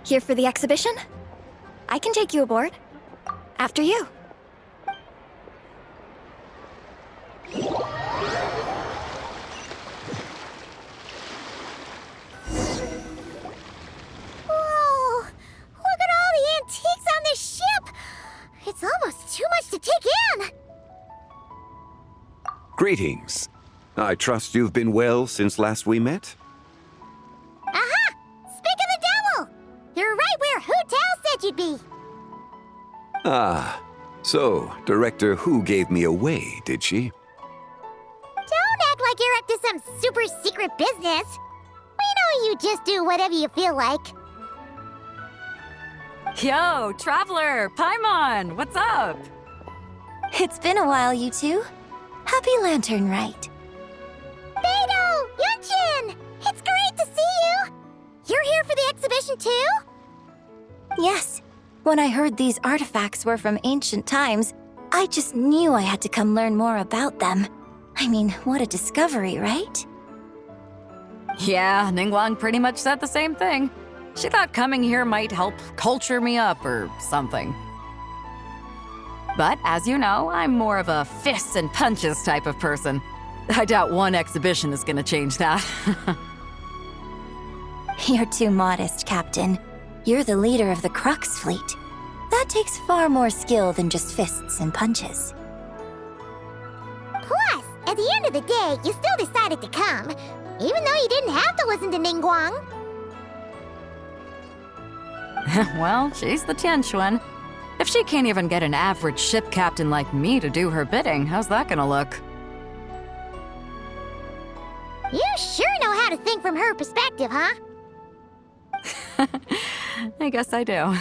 Here for the exhibition? I can take you aboard. After you. Whoa! Look at all the antiques on this ship! It's almost too much to take in! Greetings. I trust you've been well since last we met? Aha! Speak of the devil! You're right where Hu Tao said you'd be! Ah, so Director Hu gave me away, did she? Don't act like you're up to some super secret business. We know you just do whatever you feel like. Yo, Traveler! Paimon! What's up? It's been a while, you two. Happy lanternlit. Beidou! Yunshin! It's great to see you! You're here for the exhibition too? Yes. When I heard these artifacts were from ancient times, I just knew I had to come learn more about them. I mean, what a discovery, right? Yeah, Ningguang pretty much said the same thing. She thought coming here might help culture me up or something. But as you know, I'm more of a fists and punches type of person. I doubt one exhibition is gonna change that. You're too modest, Captain. You're the leader of the Crux fleet. That takes far more skill than just fists and punches. Plus, at the end of the day, you still decided to come, even though you didn't have to listen to Ningguang. Well, she's the Tianquan. If she can't even get an average ship captain like me to do her bidding, how's that gonna look? You sure know how to think from her perspective, huh? I guess I do.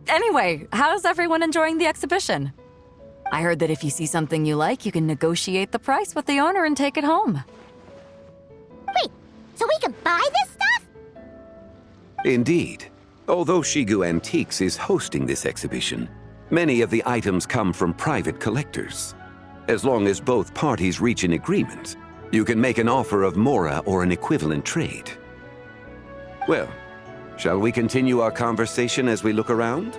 Anyway, how's everyone enjoying the exhibition? I heard that if you see something you like, you can negotiate the price with the owner and take it home. Wait, so we can buy this stuff? Indeed. Although Shigu Antiques is hosting this exhibition, many of the items come from private collectors. As long as both parties reach an agreement, you can make an offer of mora or an equivalent trade. Well, shall we continue our conversation as we look around?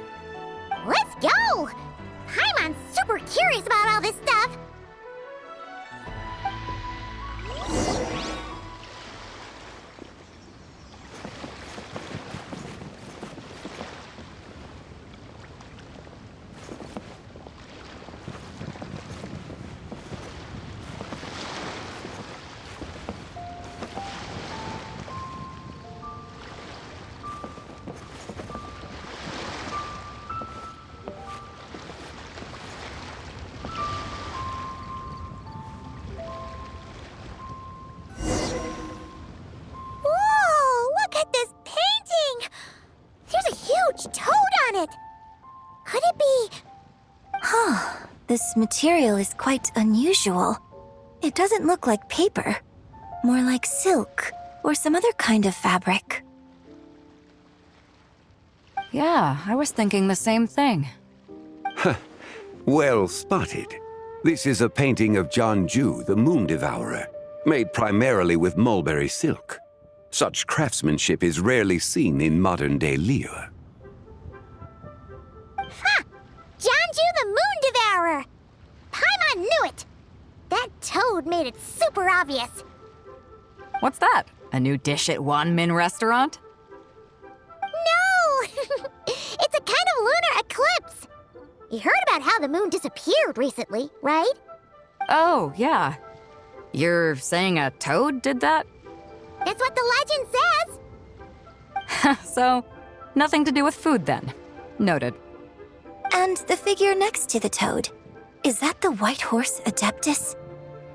Let's go! Paimon's super curious about all this stuff. Could it be... This material is quite unusual. It doesn't look like paper. More like silk, or some other kind of fabric. Yeah, I was thinking the same thing. Well spotted. This is a painting of Jianju, the Moon Devourer, made primarily with mulberry silk. Such craftsmanship is rarely seen in modern-day Liyue. Ha! Jianju the Moon Devourer! Paimon knew it! That toad made it super obvious. What's that? A new dish at Wanmin restaurant? No! It's a kind of lunar eclipse. You heard about how the moon disappeared recently, right? Oh, yeah. You're saying a toad did that? That's what the legend says. So, nothing to do with food then. Noted. And the figure next to the toad. Is that the white horse Adeptus?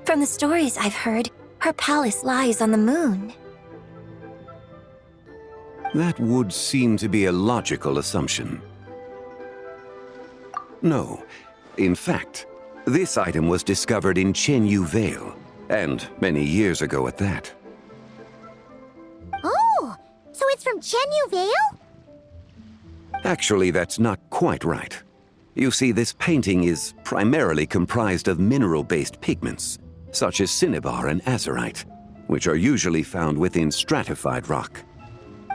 From the stories I've heard, her palace lies on the moon. That would seem to be a logical assumption. No. In fact, this item was discovered in Chenyu Vale, and many years ago at that. Oh, so it's from Chenyu Vale? Actually, that's not quite right. You see, this painting is primarily comprised of mineral-based pigments, such as cinnabar and azurite, which are usually found within stratified rock.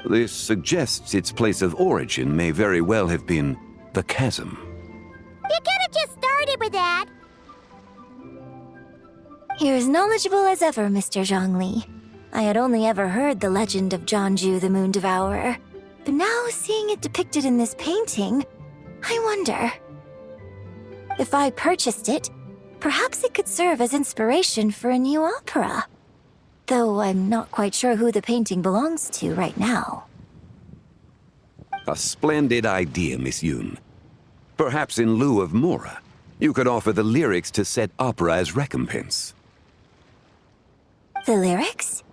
This suggests its place of origin may very well have been the chasm. You could have just started with that. You're as knowledgeable as ever, Mr. Zhongli. I had only ever heard the legend of Jianzhu the Moon Devourer, but now seeing it depicted in this painting, I wonder. If I purchased it, perhaps it could serve as inspiration for a new opera. Though I'm not quite sure who the painting belongs to right now. A splendid idea, Miss Yoon. Perhaps in lieu of Mora, you could offer the lyrics to said opera as recompense. The lyrics?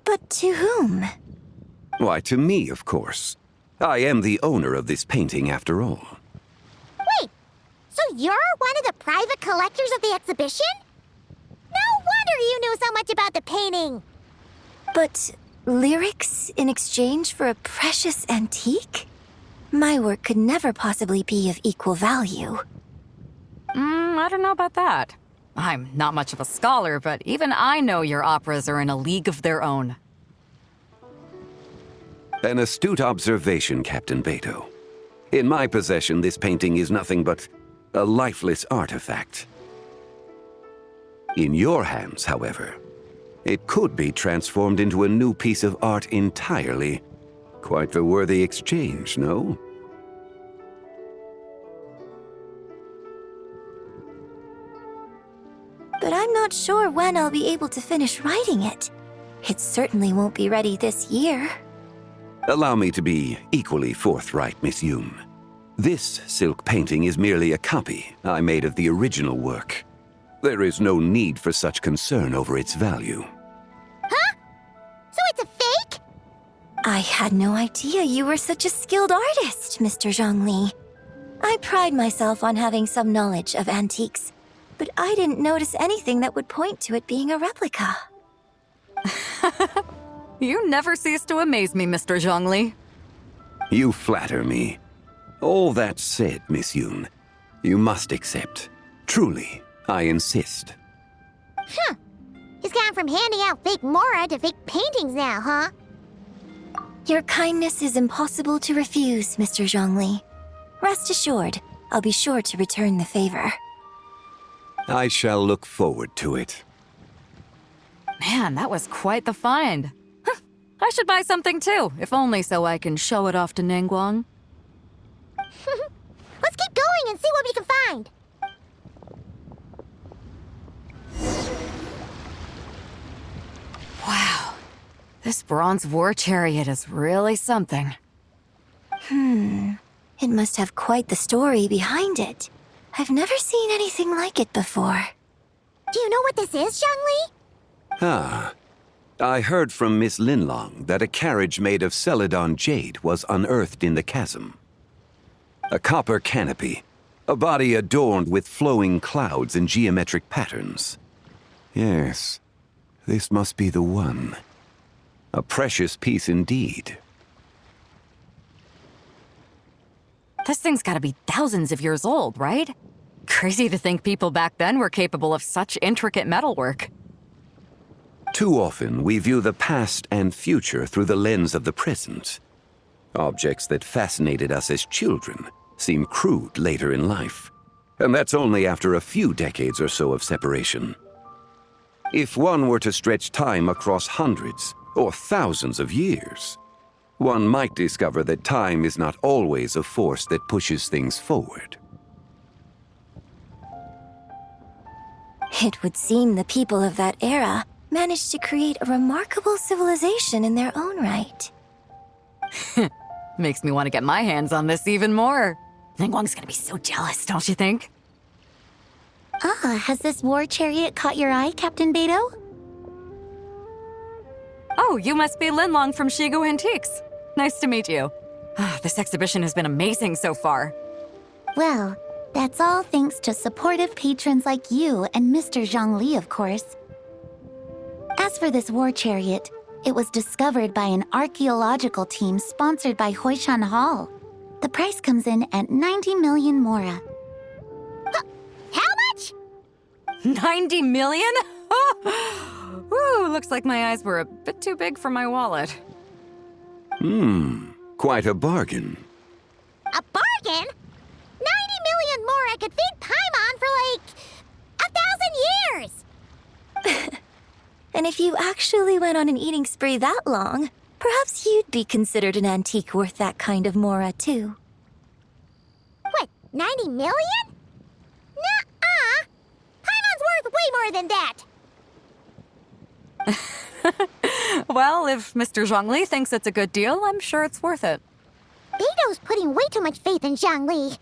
But to whom? Why, to me, of course. I am the owner of this painting, after all. Wait, so you're one of the private collectors of the exhibition? No wonder you knew so much about the painting. But lyrics in exchange for a precious antique? My work could never possibly be of equal value. I don't know about that. I'm not much of a scholar, but even I know your operas are in a league of their own. An astute observation, Captain Beto. In my possession, this painting is nothing but a lifeless artifact. In your hands, however, it could be transformed into a new piece of art entirely. Quite the worthy exchange, no? But I'm not sure when I'll be able to finish writing it. It certainly won't be ready this year. Allow me to be equally forthright, Miss Yoon. This silk painting is merely a copy I made of the original work. There is no need for such concern over its value. Huh? So it's a fake? I had no idea you were such a skilled artist, Mr. Zhongli. I pride myself on having some knowledge of antiques, but I didn't notice anything that would point to it being a replica. You never cease to amaze me, Mr. Zhongli. You flatter me. All that said, Miss Yoon, you must accept. Truly, I insist. Huh. He's gone from handing out fake Mora to fake paintings now, huh? Your kindness is impossible to refuse, Mr. Zhongli. Rest assured, I'll be sure to return the favor. I shall look forward to it. Man, that was quite the find. Huh, I should buy something too, if only so I can show it off to Ningguang. Let's keep going and see what we can find. Wow, this bronze war chariot is really something. It must have quite the story behind it. I've never seen anything like it before. Do you know what this is, Zhongli? Ah. I heard from Miss Linlong that a carriage made of Celadon jade was unearthed in the chasm. A copper canopy, a body adorned with flowing clouds and geometric patterns. Yes, this must be the one. A precious piece indeed. This thing's gotta be thousands of years old, right? Crazy to think people back then were capable of such intricate metalwork. Too often, we view the past and future through the lens of the present. Objects that fascinated us as children seem crude later in life. And that's only after a few decades or so of separation. If one were to stretch time across hundreds or thousands of years, one might discover that time is not always a force that pushes things forward. It would seem the people of that era managed to create a remarkable civilization in their own right. Makes me want to get my hands on this even more. Ningguang's gonna be so jealous, don't you think? Has this war chariot caught your eye, Captain Beto? Oh, you must be Linlong from Shigu Antiques. Nice to meet you. This exhibition has been amazing so far. Well, that's all thanks to supportive patrons like you and Mr. Zhongli, of course. As for this war chariot, it was discovered by an archaeological team sponsored by Hoishan Hall. The price comes in at 90 million Mora. How much? 90 million? Woo, looks like my eyes were a bit too big for my wallet. Quite a bargain. A bargain? 90 million more I could feed Paimon for like 1,000 years! And if you actually went on an eating spree that long, perhaps you'd be considered an antique worth that kind of mora, too. What, 90 million? Nuh-uh! Paimon's worth way more than that! Well, if Mr. Zhongli thinks it's a good deal, I'm sure it's worth it. Beido's putting way too much faith in Zhongli.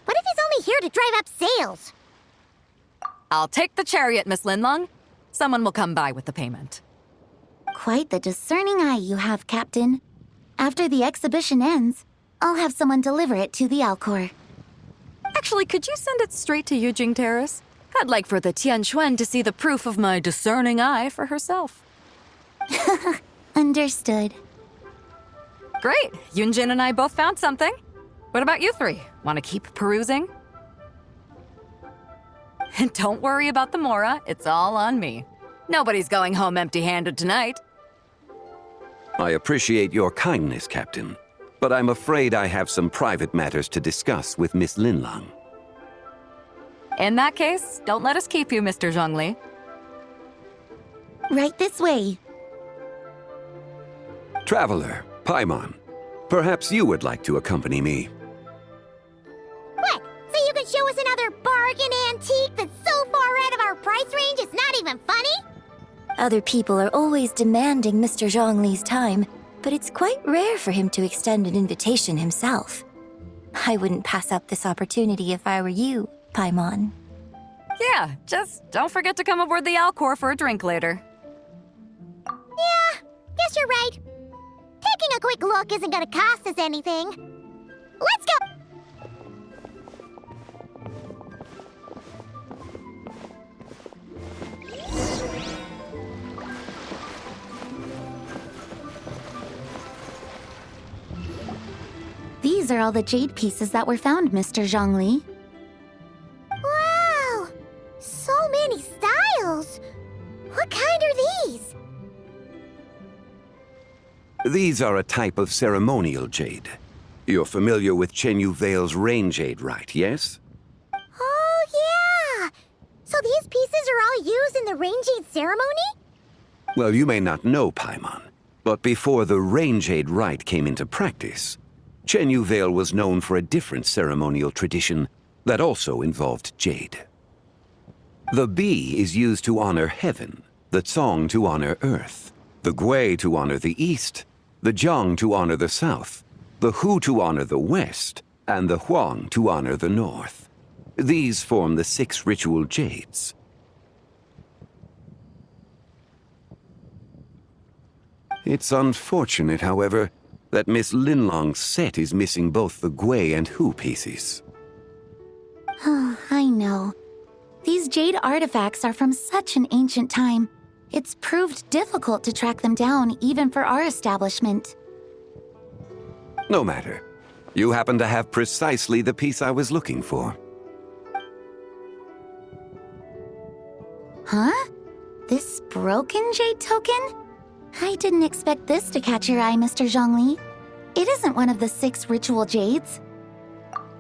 What if he's only here to drive up sales? I'll take the chariot, Miss Linlong. Someone will come by with the payment. Quite the discerning eye you have, Captain. After the exhibition ends, I'll have someone deliver it to the Alcor. Actually, could you send it straight to Yujing Terrace? I'd like for the Tianquan to see the proof of my discerning eye for herself. Understood. Great. Yunjin and I both found something. What about you three? Want to keep perusing? And don't worry about the mora. It's all on me. Nobody's going home empty-handed tonight. I appreciate your kindness, Captain, but I'm afraid I have some private matters to discuss with Miss Linlong. In that case, don't let us keep you, Mr. Zhongli. Right this way. Traveler, Paimon, perhaps you would like to accompany me. What? So you can show us another bargain antique that's so far out of our price range it's not even funny? Other people are always demanding Mr. Zhongli's time, but it's quite rare for him to extend an invitation himself. I wouldn't pass up this opportunity if I were you, Paimon. Yeah, just don't forget to come aboard the Alcor for a drink later. Yeah, guess you're right. Taking a quick look isn't gonna cost us anything. Let's go! These are all the jade pieces that were found, Mr. Zhongli. Wow! So many styles! What kind are these? These are a type of ceremonial jade. You're familiar with Chenyu Vale's rain jade, right, yes? Oh, yeah! So these pieces are all used in the rain jade ceremony? Well, you may not know, Paimon, but before the rain jade rite came into practice, Chenyu Vale was known for a different ceremonial tradition that also involved jade. The bee is used to honor heaven, the Tsong to honor earth, the Gui to honor the east, the Jiang to honor the south, the Hu to honor the west, and the Huang to honor the north. These form the 6 ritual jades. It's unfortunate, however, that Miss Linlong's set is missing both the Gui and Hu pieces. Oh, I know. These jade artifacts are from such an ancient time. It's proved difficult to track them down, even for our establishment. No matter. You happen to have precisely the piece I was looking for. Huh? This broken jade token? I didn't expect this to catch your eye, Mr. Zhongli. It isn't one of the 6 ritual jades.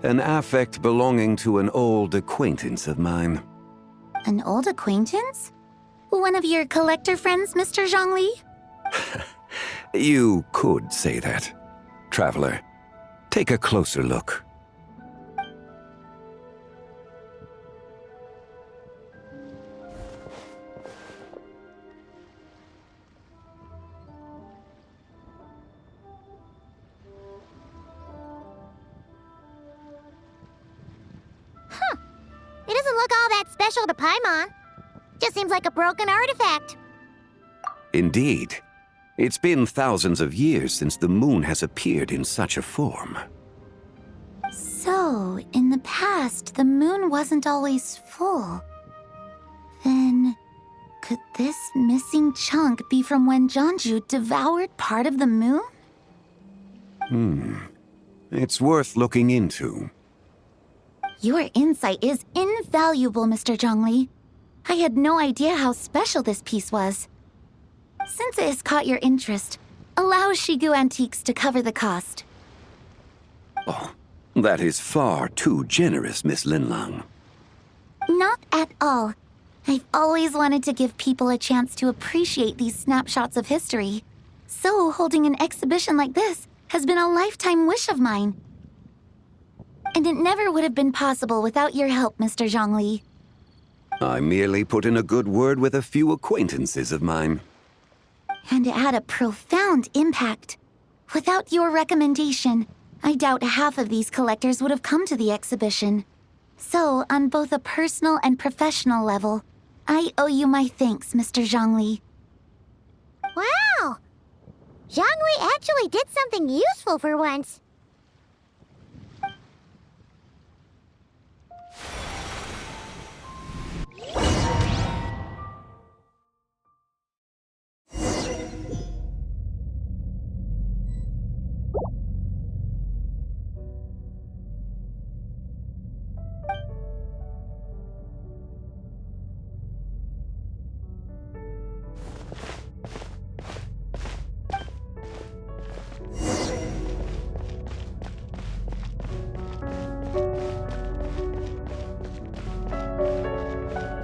An affect belonging to an old acquaintance of mine. An old acquaintance? One of your collector friends, Mr. Zhongli? You could say that. Traveler, take a closer look. It doesn't look all that special to Paimon. Just seems like a broken artifact. Indeed. It's been thousands of years since the moon has appeared in such a form. So, in the past, the moon wasn't always full. Then, could this missing chunk be from when Jeonju devoured part of the moon? It's worth looking into. Your insight is invaluable, Mr. Zhongli. I had no idea how special this piece was. Since it has caught your interest, Allow Shigu Antiques to cover the cost. Oh, that is far too generous, Miss Linlang. Not at all. I've always wanted to give people a chance to appreciate these snapshots of history. So holding an exhibition like this has been a lifetime wish of mine. And it never would have been possible without your help, Mr. Zhongli. I merely put in a good word with a few acquaintances of mine. And it had a profound impact. Without your recommendation, I doubt half of these collectors would have come to the exhibition. So, on both a personal and professional level, I owe you my thanks, Mr. Zhongli. Wow! Zhongli actually did something useful for once.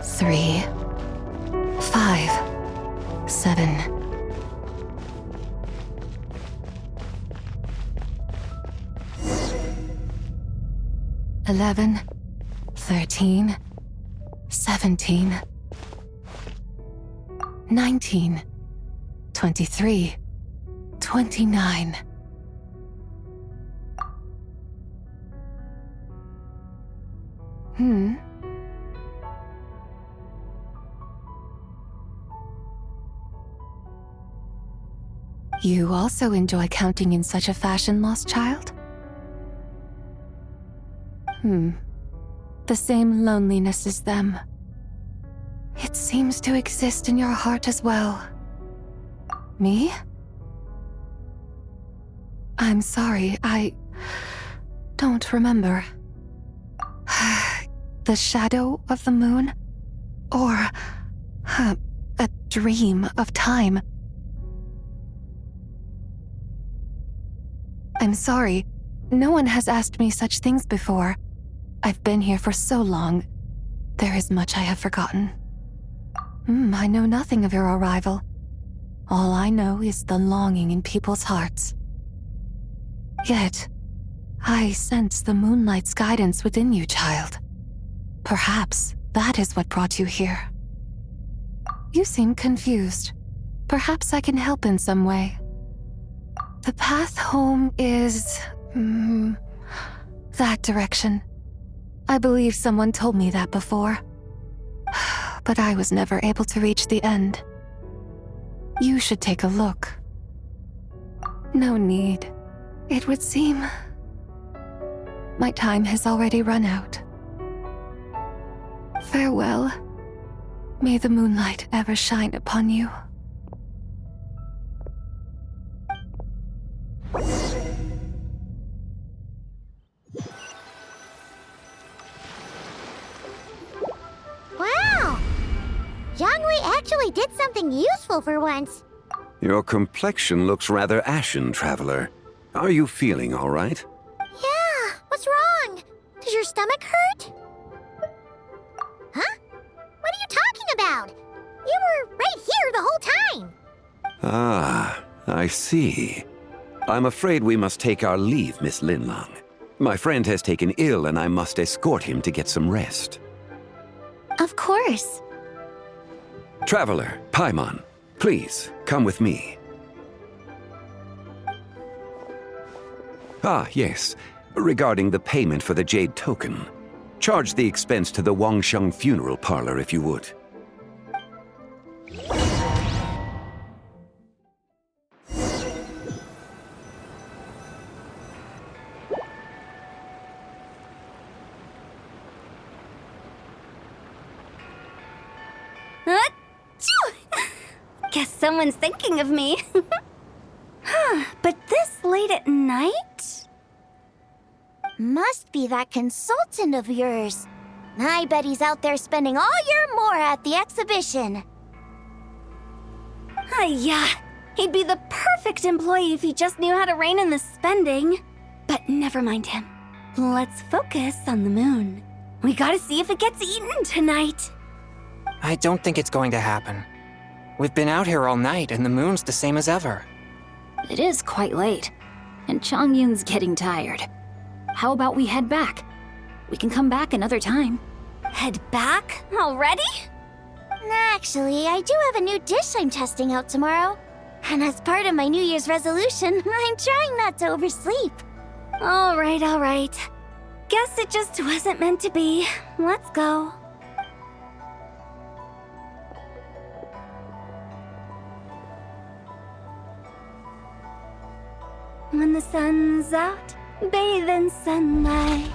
Three, 5, 7. $11, 13, 17, 19, 23, 29. You also enjoy counting in such a fashion, lost child? The same loneliness as them. It seems to exist in your heart as well. Me? I'm sorry, I don't remember. The shadow of the moon? Or a dream of time? I'm sorry. No one has asked me such things before. I've been here for so long. There is much I have forgotten. I know nothing of your arrival. All I know is the longing in people's hearts. Yet, I sense the moonlight's guidance within you, child. Perhaps that is what brought you here. You seem confused. Perhaps I can help in some way. The path home is... that direction. I believe someone told me that before. But I was never able to reach the end. You should take a look. No need. It would seem... my time has already run out. Farewell. May the moonlight ever shine upon you. Wow! Zhongli actually did something useful for once. Your complexion looks rather ashen, traveler. Are you feeling all right? Yeah, what's wrong? Does your stomach hurt? Huh? What are you talking about? You were right here the whole time. Ah, I see. I'm afraid we must take our leave, Miss Linlang. My friend has taken ill and I must escort him to get some rest. Of course. Traveler, Paimon, please, come with me. Ah, yes. Regarding the payment for the Jade token. Charge the expense to the Wangsheng funeral parlor if you would. Guess someone's thinking of me. But this late at night? Must be that consultant of yours. I bet he's out there spending all year more at the exhibition. Yeah. He'd be the perfect employee if he just knew how to rein in the spending. But never mind him. Let's focus on the moon. We gotta see if it gets eaten tonight. I don't think it's going to happen. We've been out here all night and the moon's the same as ever. It is quite late, and Chongyun's getting tired. How about we head back? We can come back another time. Head back? Already? Actually, I do have a new dish I'm testing out tomorrow. And as part of my New Year's resolution, I'm trying not to oversleep. All right. Guess it just wasn't meant to be. Let's go. When the sun's out, bathe in sunlight.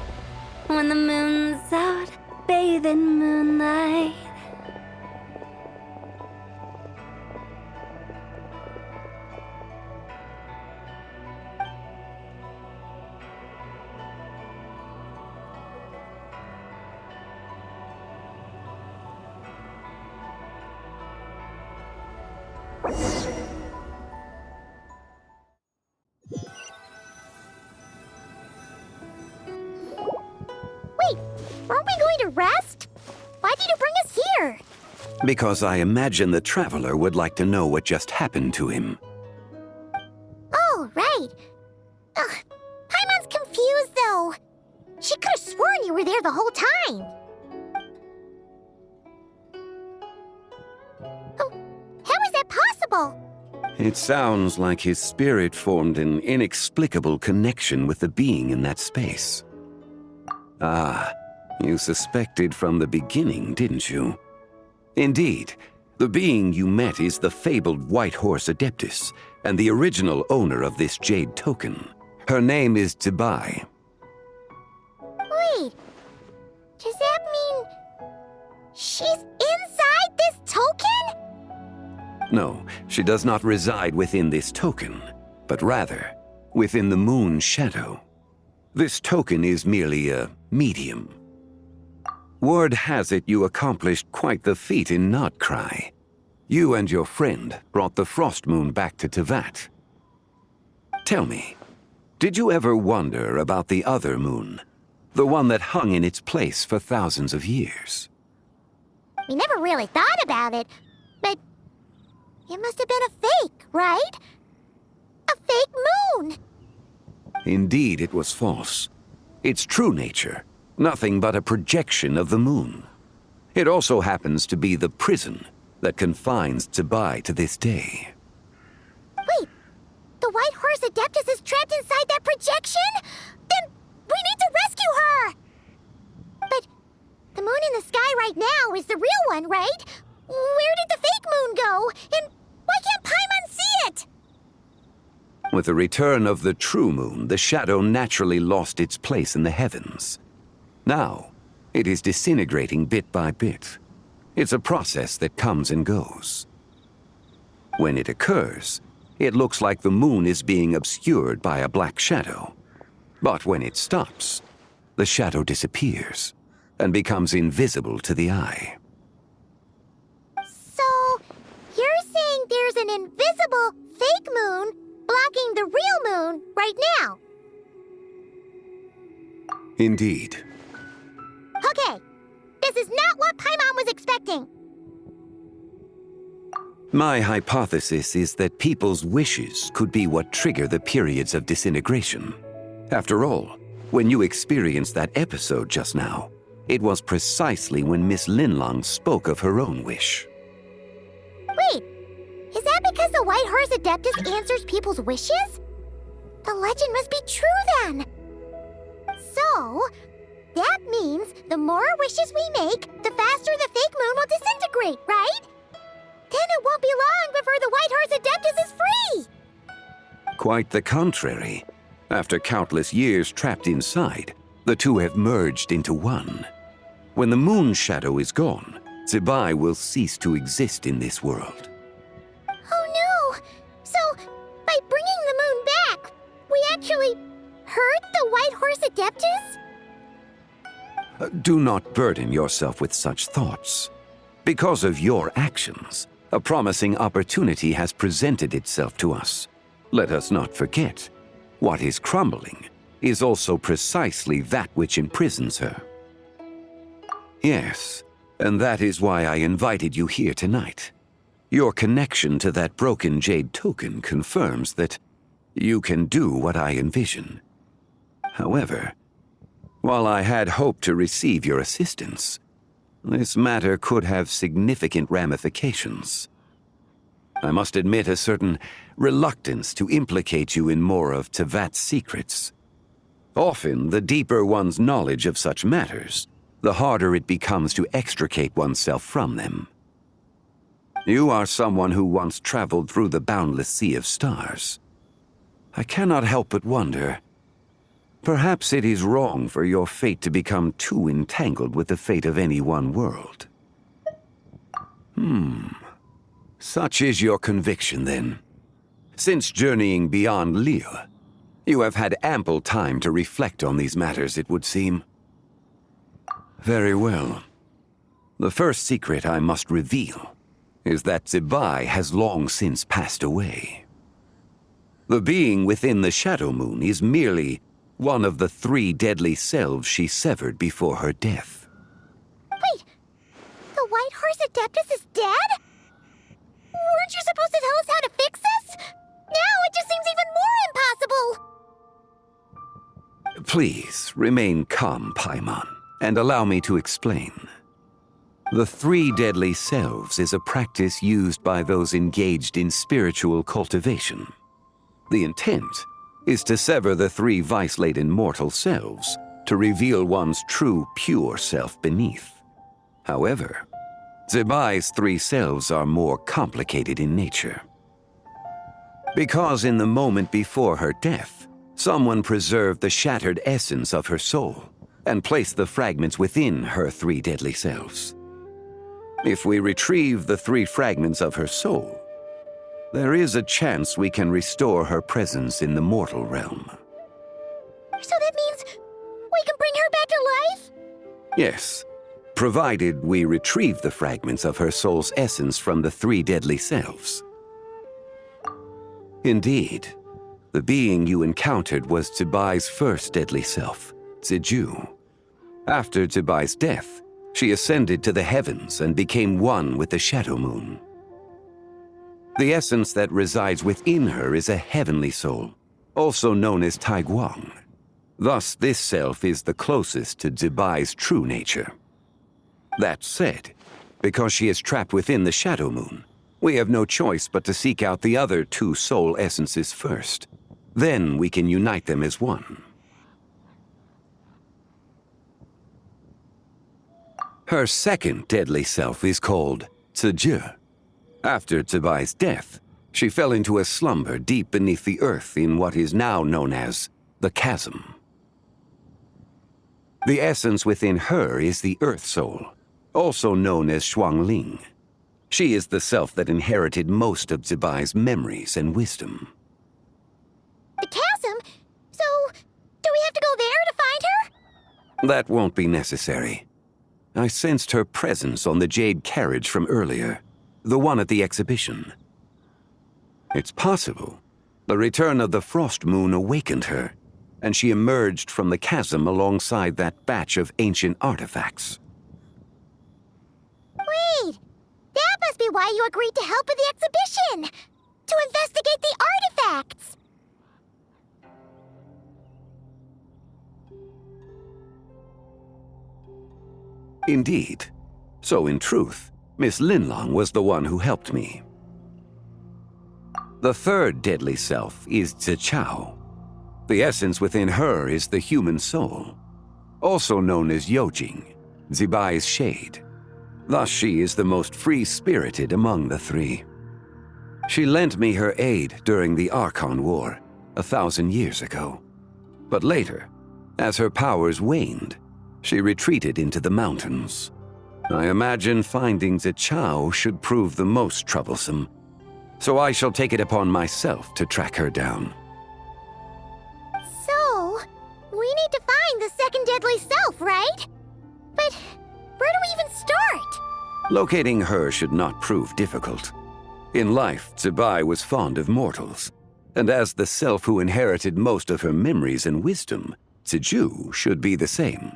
When the moon's out, bathe in moonlight. Wait, aren't we going to rest? Why did you bring us here? Because I imagine the traveler would like to know what just happened to him. Oh, right. Ugh, Paimon's confused, though. She could have sworn you were there the whole time. Oh, how is that possible? It sounds like his spirit formed an inexplicable connection with the being in that space. Ah, you suspected from the beginning, didn't you? Indeed, the being you met is the fabled White Horse Adeptus, and the original owner of this Jade token. Her name is Tibai. Wait, does that mean she's inside this token? No, she does not reside within this token, but rather within the moon's shadow. This token is merely a medium. Word has it you accomplished quite the feat in Notcry. You and your friend brought the Frost Moon back to Tevat. Tell me, did you ever wonder about the other moon? The one that hung in its place for thousands of years? We never really thought about it, but it must have been a fake, right? A fake moon! Indeed, it was false. Its true nature, nothing but a projection of the moon. It also happens to be the prison that confines Tibai to this day. Wait, the White Horse Adeptus is trapped inside that projection? Then we need to rescue her! But the moon in the sky right now is the real one, right? Where did the fake moon go? And why can't Paimon see it? With the return of the true moon, the shadow naturally lost its place in the heavens. Now, it is disintegrating bit by bit. It's a process that comes and goes. When it occurs, it looks like the moon is being obscured by a black shadow. But when it stops, the shadow disappears and becomes invisible to the eye. So, you're saying there's an invisible fake moon blocking the real moon right now? Indeed. Okay, this is not what Paimon was expecting. My hypothesis is that people's wishes could be what trigger the periods of disintegration. After all, when you experienced that episode just now, it was precisely when Miss Linlong spoke of her own wish. Wait, is that because the White Horse Adeptus answers people's wishes? The legend must be true then. So, that means the more wishes we make, the faster the fake moon will disintegrate, right? Then it won't be long before the White Horse Adeptus is free! Quite the contrary. After countless years trapped inside, the two have merged into one. When the moon shadow is gone, Zibai will cease to exist in this world. Oh no! So, by bringing the moon back, we actually hurt the White Horse Adeptus? Do not burden yourself with such thoughts. Because of your actions, A promising opportunity has presented itself to us. Let us not forget, what is crumbling is also precisely that which imprisons her. Yes, and that is why I invited you here tonight. Your connection to that broken Jade token confirms that you can do what I envision. However, while I had hoped to receive your assistance, this matter could have significant ramifications. I must admit a certain reluctance to implicate you in more of Tevat's secrets. Often, the deeper one's knowledge of such matters, the harder it becomes to extricate oneself from them. You are someone who once traveled through the boundless sea of stars. I cannot help but wonder, perhaps it is wrong for your fate to become too entangled with the fate of any one world. Such is your conviction, then. Since journeying beyond Lille, you have had ample time to reflect on these matters, it would seem. Very well. The first secret I must reveal is that Zibai has long since passed away. The being within the Shadow Moon is merely one of the 3 deadly selves she severed before her death. Wait, the White Horse Adeptus is dead? Weren't you supposed to tell us how to fix this? Now it just seems even more impossible! Please, remain calm, Paimon, and allow me to explain. The 3 deadly selves is a practice used by those engaged in spiritual cultivation. The intent is to sever the 3 vice-laden mortal selves to reveal one's true, pure self beneath. However, Zibai's 3 selves are more complicated in nature. Because in the moment before her death, someone preserved the shattered essence of her soul and placed the fragments within her 3 deadly selves. If we retrieve the 3 fragments of her soul, there is a chance we can restore her presence in the mortal realm. So that means we can bring her back to life? Yes, provided we retrieve the fragments of her soul's essence from the 3 deadly selves. Indeed, the being you encountered was Zibai's first deadly self, Ziju. After Zibai's death, she ascended to the heavens and became one with the Shadow Moon. The essence that resides within her is a heavenly soul, also known as Taiguang. Thus, this self is the closest to Zibai's true nature. That said, because she is trapped within the Shadow Moon, we have no choice but to seek out the other 2 soul essences first. Then we can unite them as one. Her second deadly self is called Ziju. After Zibai's death, she fell into a slumber deep beneath the earth in what is now known as the Chasm. The essence within her is the Earth Soul, also known as Xuangling. She is the self that inherited most of Zibai's memories and wisdom. The chasm? So, do we have to go there to find her? That won't be necessary. I sensed her presence on the Jade carriage from earlier, the one at the exhibition. It's possible the return of the Frost Moon awakened her, and she emerged from the chasm alongside that batch of ancient artifacts. Wait, that must be why you agreed to help with the exhibition! To investigate the artifacts! Indeed. So in truth, Miss Linlong was the one who helped me. The third deadly self is Zichao. The essence within her is the human soul, also known as Yojing, Zibai's shade. Thus she is the most free-spirited among the 3. She lent me her aid during the Archon War 1,000 years ago. But later, as her powers waned, she retreated into the mountains. I imagine finding Zichao should prove the most troublesome, so I shall take it upon myself to track her down. So, we need to find the second deadly self, right? But where do we even start? Locating her should not prove difficult. In life, Zibai was fond of mortals, and as the self who inherited most of her memories and wisdom, Ziju should be the same.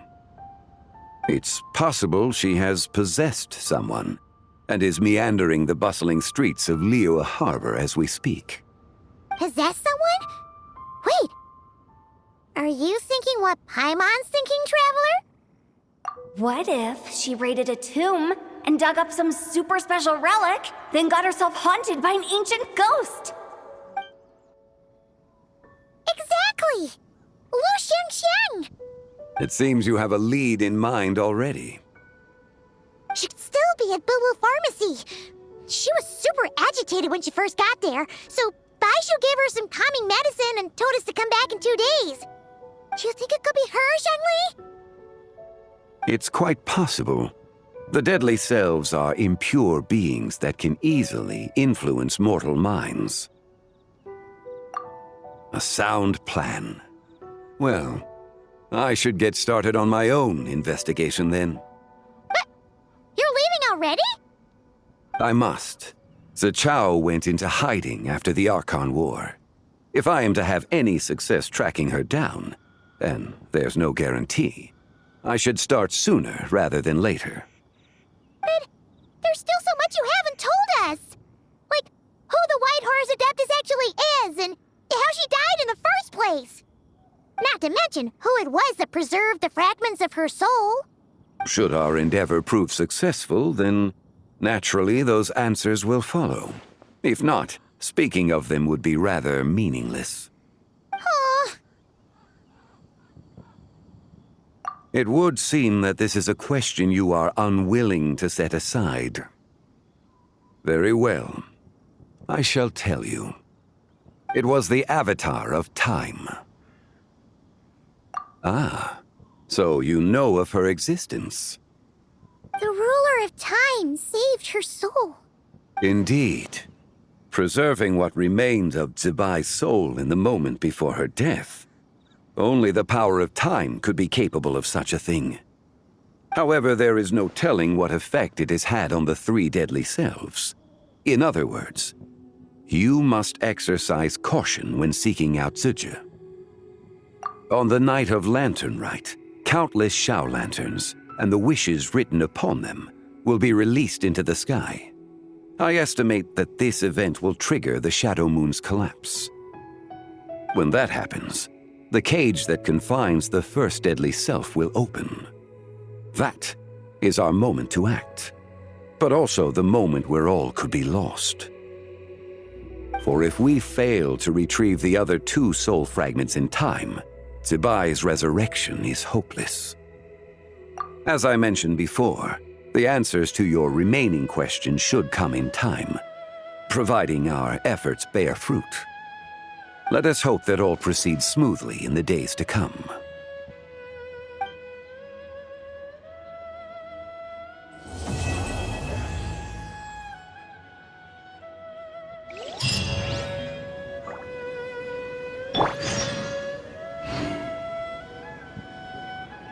It's possible she has possessed someone, and is meandering the bustling streets of Liyue Harbor as we speak. Possess someone? Wait! Are you thinking what Paimon's thinking, Traveler? What if she raided a tomb and dug up some super special relic, then got herself haunted by an ancient ghost? Exactly! Lu Xiangxiang! It seems you have a lead in mind already. She'd still be at Boo Boo Pharmacy. She was super agitated when she first got there, so Baishu gave her some calming medicine and told us to come back in 2 days. Do you think it could be her, Zhongli? It's quite possible. The deadly selves are impure beings that can easily influence mortal minds. A sound plan. Well, I should get started on my own investigation then. But you're leaving already? I must. Zichao went into hiding after the Archon War. If I am to have any success tracking her down, and there's no guarantee, I should start sooner rather than later. But there's still so much you haven't told us! Like, who the White Horse Adeptus actually is, and how she died in the first place! Not to mention who it was that preserved the fragments of her soul. Should our endeavor prove successful, then naturally those answers will follow. If not, speaking of them would be rather meaningless. Aw. It would seem that this is a question you are unwilling to set aside. Very well. I shall tell you. It was the Avatar of Time. Ah, so you know of her existence. The ruler of time saved her soul. Indeed. Preserving what remained of Zibai's soul in the moment before her death. Only the power of time could be capable of such a thing. However, there is no telling what effect it has had on the 3 deadly selves. In other words, you must exercise caution when seeking out Ziju. On the night of lanternlit, countless Shao lanterns and the wishes written upon them will be released into the sky. I estimate that this event will trigger the Shadow Moon's collapse. When that happens, the cage that confines the first deadly self will open. That is our moment to act, but also the moment where all could be lost. For if we fail to retrieve the other 2 soul fragments in time, Zibai's resurrection is hopeless. As I mentioned before, the answers to your remaining questions should come in time, providing our efforts bear fruit. Let us hope that all proceeds smoothly in the days to come.